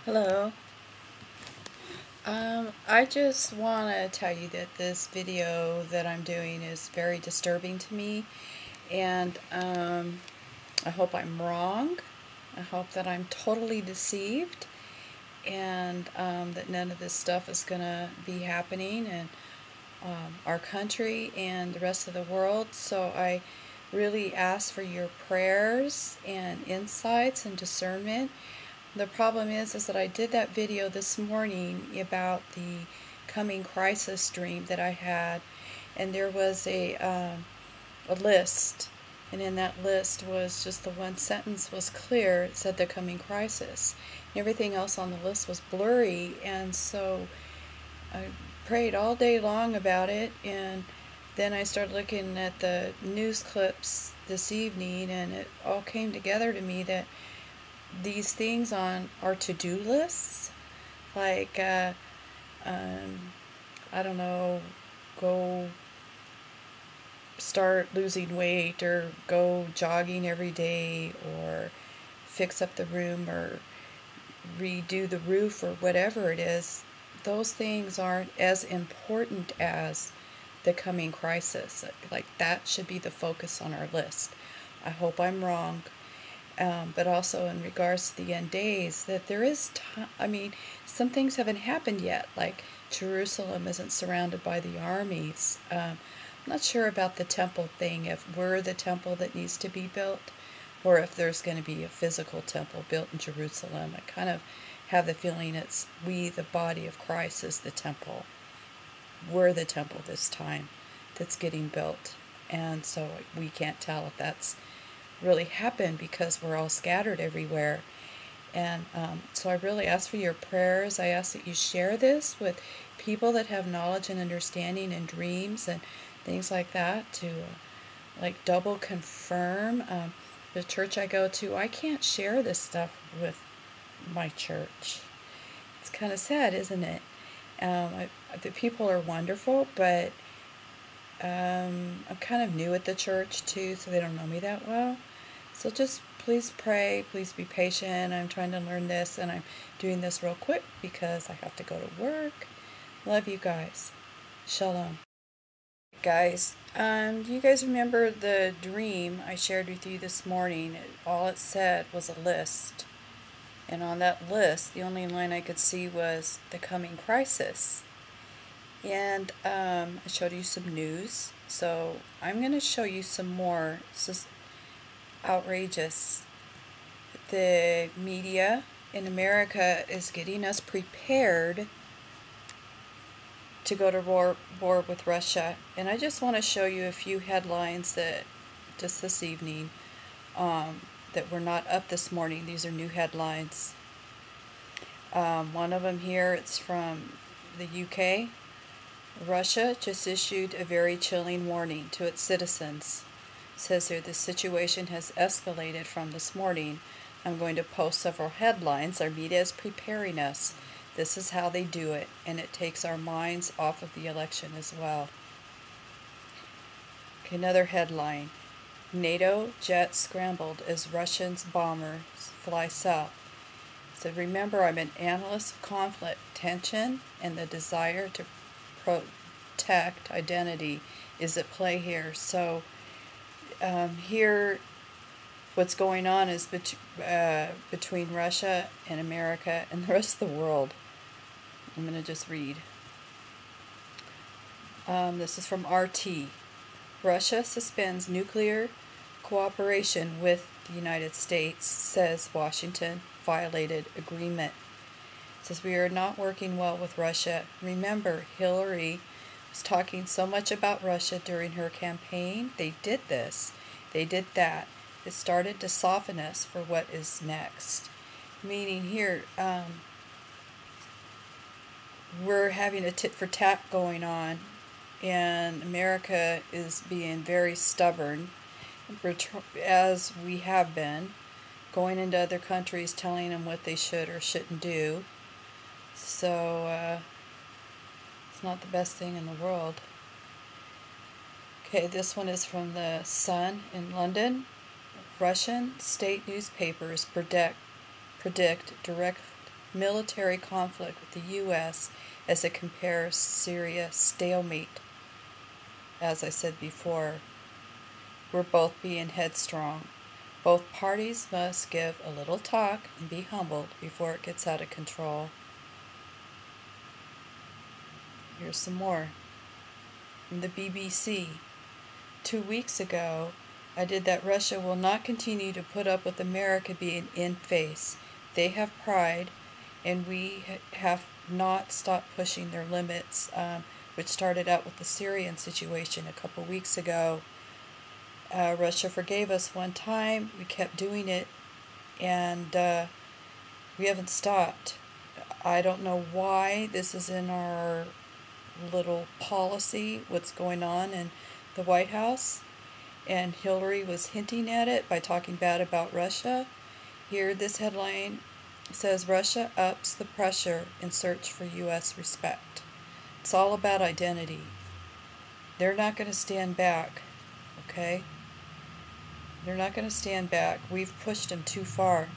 Hello. I just want to tell you that this video that I'm doing is very disturbing to me, and I hope I'm wrong. I hope that I'm totally deceived, and that none of this stuff is going to be happening in our country and the rest of the world. So I really ask for your prayers and insights and discernment. The problem is that I did that video this morning about the coming crisis dream that I had, and there was a list, and in that list was just the one sentence was clear. It said the coming crisis. Everything else on the list was blurry, and so I prayed all day long about it, and then I started looking at the news clips this evening, and it all came together to me that these things on our to-do lists, like I don't know, go start losing weight, or go jogging every day, or fix up the room, or redo the roof, or whatever it is, those things aren't as important as the coming crisis. Like, that should be the focus on our list. I hope I'm wrong. But also in regards to the end days, that there is time. I mean, some things haven't happened yet, like Jerusalem isn't surrounded by the armies. I'm not sure about the temple thing, if we're the temple that needs to be built, or if there's going to be a physical temple built in Jerusalem. I kind of have the feeling it's we, the body of Christ, is the temple. We're the temple this time that's getting built. And so we can't tell if that's really happened because we're all scattered everywhere. And so I really ask for your prayers. I ask that you share this with people that have knowledge and understanding and dreams and things like that, to like double confirm. The church I go to, I can't share this stuff with my church. It's kind of sad, isn't it? The people are wonderful, but I'm kind of new at the church too, so they don't know me that well. So just please pray, please be patient. I'm trying to learn this, and I'm doing this real quick because I have to go to work. Love you guys. Shalom. Guys, do you guys remember the dream I shared with you this morning? All it said was a list. And on that list, the only line I could see was the coming crisis. And I showed you some news, so I'm going to show you some more. This is outrageous. The media in America is getting us prepared to go to war with Russia. And I just want to show you a few headlines that just this evening that were not up this morning. These are new headlines. One of them here, it's from the UK. Russia just issued a very chilling warning to its citizens. It says here, the situation has escalated from this morning. I'm going to post several headlines. Our media is preparing us. This is how they do it, and it takes our minds off of the election as well. Okay, another headline. NATO jets scrambled as Russian bombers fly south. So remember, I'm an analyst of conflict, tension, and the desire to protect identity is at play here. So here what's going on is between Russia and America and the rest of the world. I'm going to just read. This is from RT. Russia suspends nuclear cooperation with the United States, says Washington violated agreement. It says, we are not working well with Russia. Remember, Hillary was talking so much about Russia during her campaign. They did this. They did that. It started to soften us for what is next. Meaning here, we're having a tit for tat going on, and America is being very stubborn, as we have been, going into other countries telling them what they should or shouldn't do. So it's not the best thing in the world. Okay, this one is from the Sun in London. Russian state newspapers predict direct military conflict with the U.S. as it compares Syria stalemate. As I said before, we're both being headstrong. Both parties must give a little talk and be humbled before it gets out of control. Here's some more from the BBC. 2 weeks ago, I did that Russia will not continue to put up with America being in face. They have pride, and we have not stopped pushing their limits, which started out with the Syrian situation a couple weeks ago. Russia forgave us one time. We kept doing it, and we haven't stopped. I don't know why this is in our little policy, what's going on in the White House, and Hillary was hinting at it by talking bad about Russia. Here, this headline says, Russia ups the pressure in search for U.S. respect. It's all about identity. They're not going to stand back, okay? They're not going to stand back. We've pushed them too far.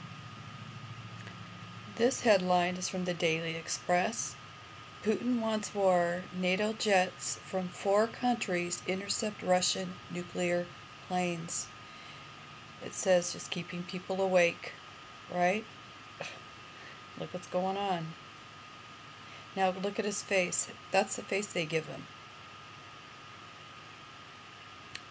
This headline is from the Daily Express. Putin wants war. NATO jets from 4 countries intercept Russian nuclear planes. It says just keeping people awake, right? Look what's going on. Now look at his face. That's the face they give him.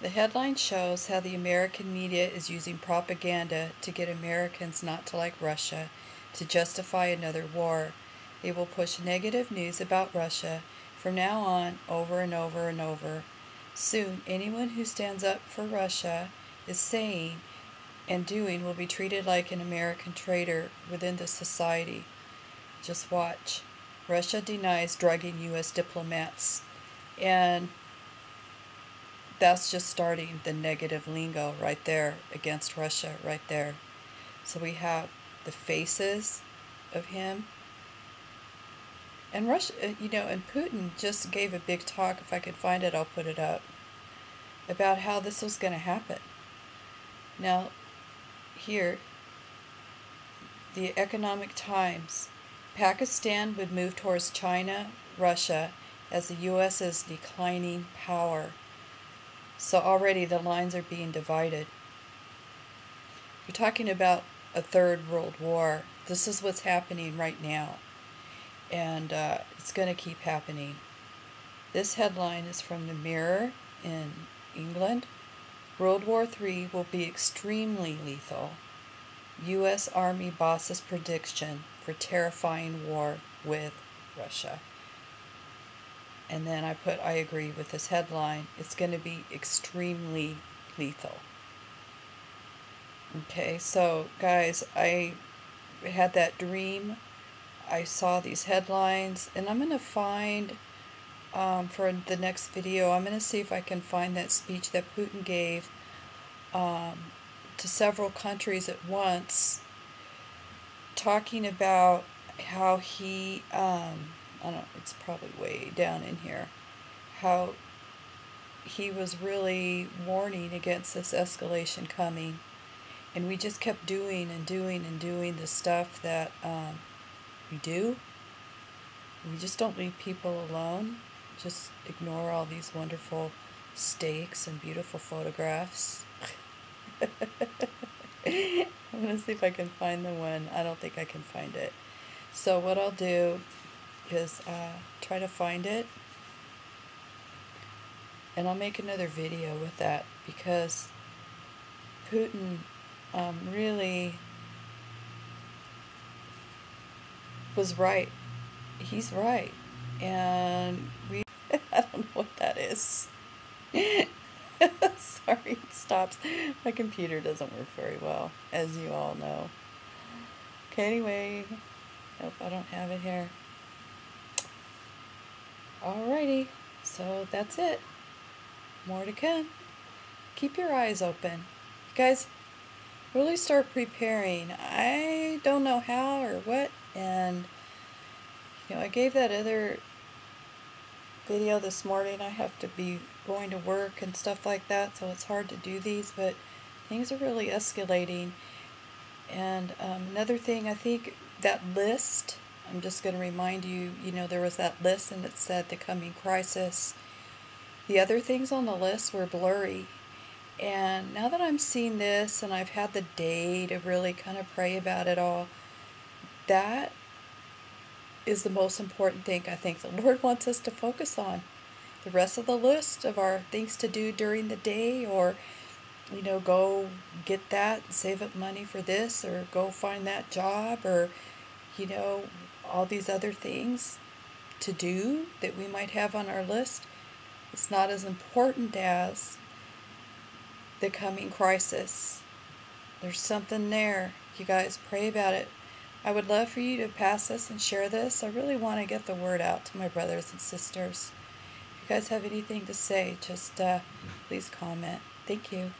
The headline shows how the American media is using propaganda to get Americans not to like Russia to justify another war. They will push negative news about Russia from now on over and over and over. Soon, anyone who stands up for Russia is saying and doing will be treated like an American traitor within the society. Just watch. Russia denies drugging U.S. diplomats. And that's just starting the negative lingo right there against Russia right there. So we have the faces of him. And Russia, and Putin just gave a big talk. If I could find it, I'll put it up, about how this was going to happen. Now, here, the Economic Times. Pakistan would move towards China, Russia, as the U.S.'s declining power. So already the lines are being divided. You're talking about a third world war. This is what's happening right now. And it's going to keep happening. This headline is from the Mirror in England. World War III will be extremely lethal. U.S. Army boss's prediction for terrifying war with Russia. And then I agree with this headline. It's going to be extremely lethal. Okay, so guys, I had that dream. I saw these headlines, and I'm going to find, for the next video, I'm going to see if I can find that speech that Putin gave to several countries at once, talking about how he, I don't know, it's probably way down in here, how he was really warning against this escalation coming, and we just kept doing and doing and doing the stuff that we do. We just don't leave people alone. Just ignore all these wonderful steaks and beautiful photographs. I'm going to see if I can find the one. I don't think I can find it. So what I'll do is try to find it, and I'll make another video with that, because Putin really was right. He's right. And we I don't know what that is. Sorry, it stops. My computer doesn't work very well, as you all know. Okay, anyway. Nope, I don't have it here. Alrighty, so that's it. More to come. Keep your eyes open. You guys, really start preparing. I don't know how or what, and I gave that other video this morning. I have to be going to work and stuff like that, so it's hard to do these, but things are really escalating. And another thing, I think that list, I'm just going to remind you, there was that list and it said the coming crisis. The other things on the list were blurry. And now that I'm seeing this and I've had the day to really kind of pray about it all, that is the most important thing I think the Lord wants us to focus on. The rest of the list of our things to do during the day, or go get that and save up money for this, or go find that job, or all these other things to do that we might have on our list, it's not as important as the coming crisis. There's something there. You guys pray about it. I would love for you to pass this and share this. I really want to get the word out to my brothers and sisters. If you guys have anything to say, just please comment. Thank you.